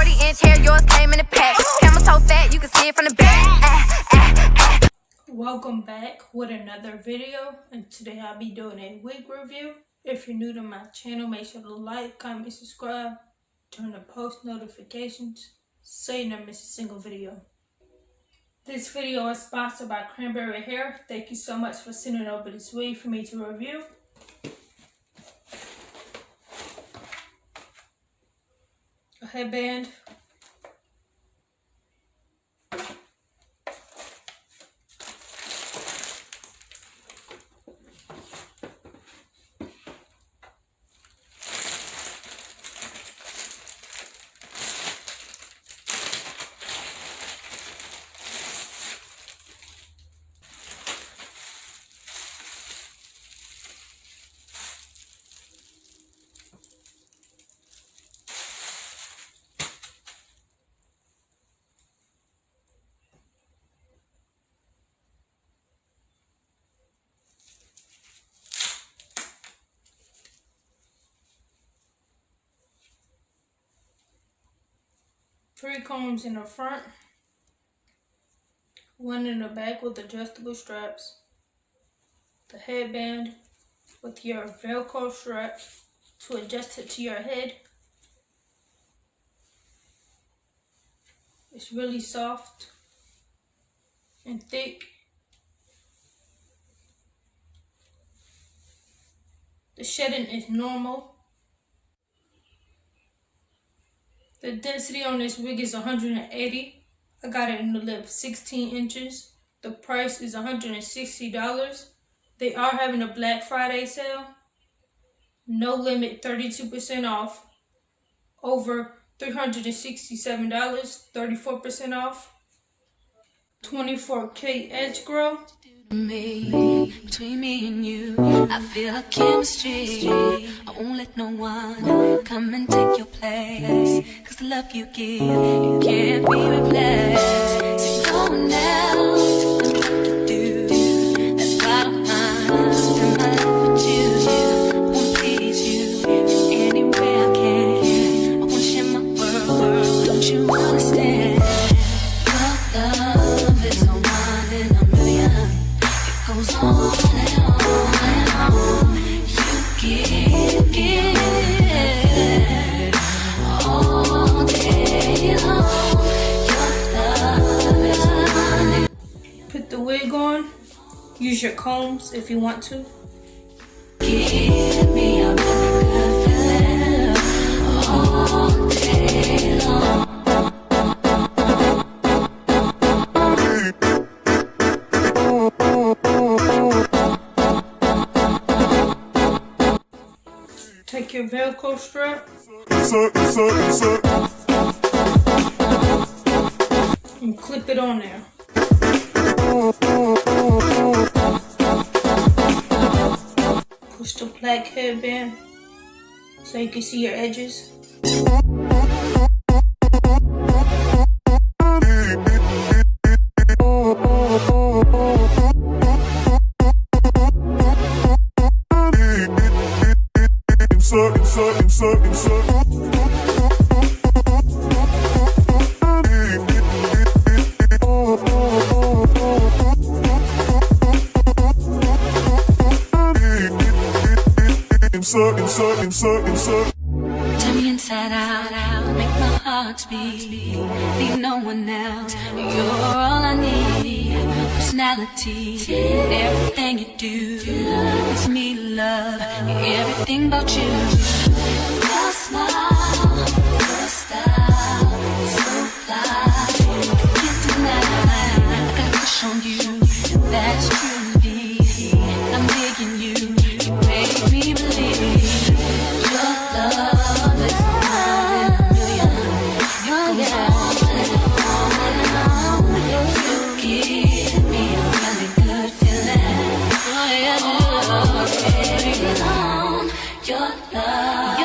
40-inch hair, yours came in a pack. Camel toe fat, you can see it from the back. Welcome back with another video, and today I'll be doing a wig review. If you're new to my channel, make sure to like, comment, subscribe, turn on post notifications so you never miss a single video. This video is sponsored by Cranberry hair. Thank you so much for sending over this wig for me to review. A headband. Three combs in the front, one in the back with adjustable straps, the headband with your Velcro strap to adjust it to your head. It's really soft and thick. The shedding is normal. The density on this wig is 180. I got it in the length 16 inches. The price is $160. They are having a Black Friday sale. No limit, 32% off. Over $367, 34% off. 24K edge grow. Between me and you, I feel a chemistry. I won't let no one come and take your place. Cause the love you give, you can't be replaced. There's no one else to what to do. That's bottom line. Spend my life with you. I won't please you any way I can. I won't share my world. Don't you understand? Your love is a one in a million. Goes on and on and on. You give all day long. Your love is running. Put the wig on. Use your combs if you want to. Give me a really good feeling all day long. Take your Velcro strap and clip it on there. Push the black headband so you can see your edges. Turn me inside out, make my heart beat. Need no one else, you're all I need. Personality, everything you do, it's me love, everything about you. Your smile, your style, so fly. Can't deny, I got a crush on you, that's truly. I'm digging you, you make me believe. Love is one in a million. You give me a really good feeling. Your love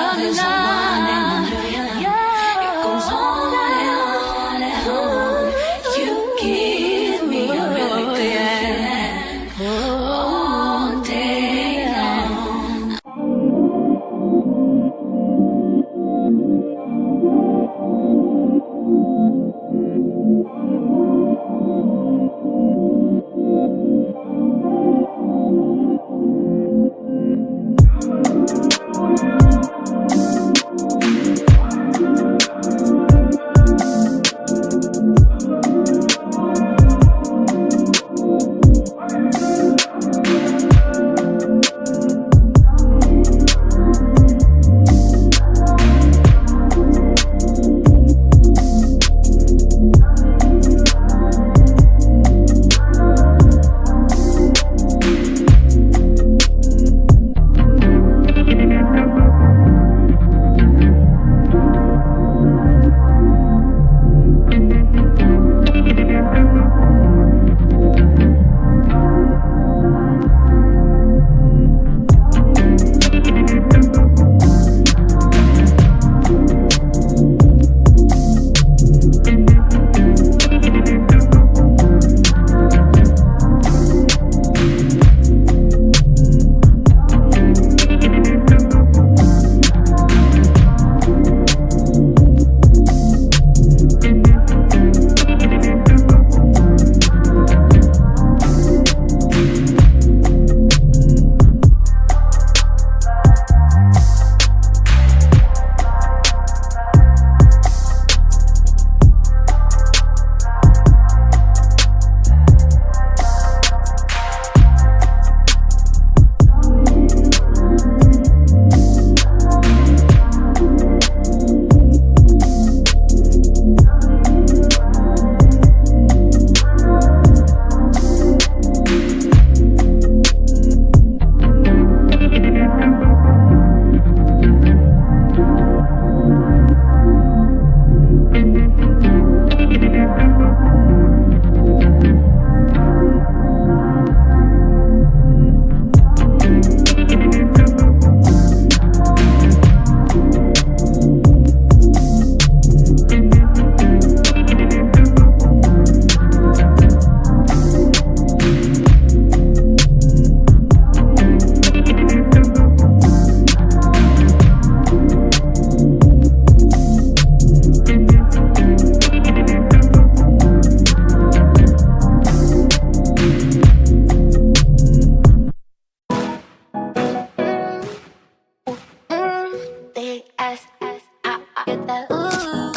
get that ooh,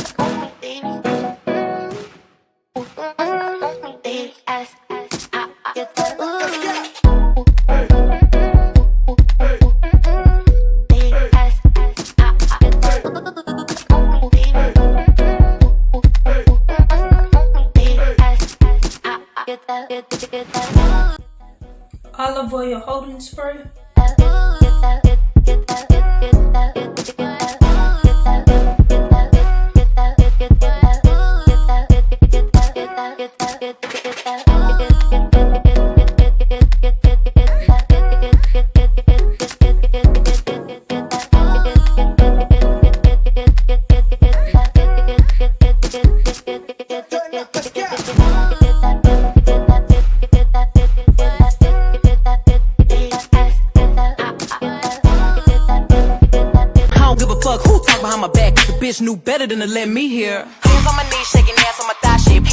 baby. Baby, ass, get that ooh. Baby, ass, get that ooh, baby. Baby, ass, get that ooh. Olive oil holding spray. Fuck who talk behind my back? The bitch knew better than to let me hear. Hands on my knees, shaking ass on my thigh shape.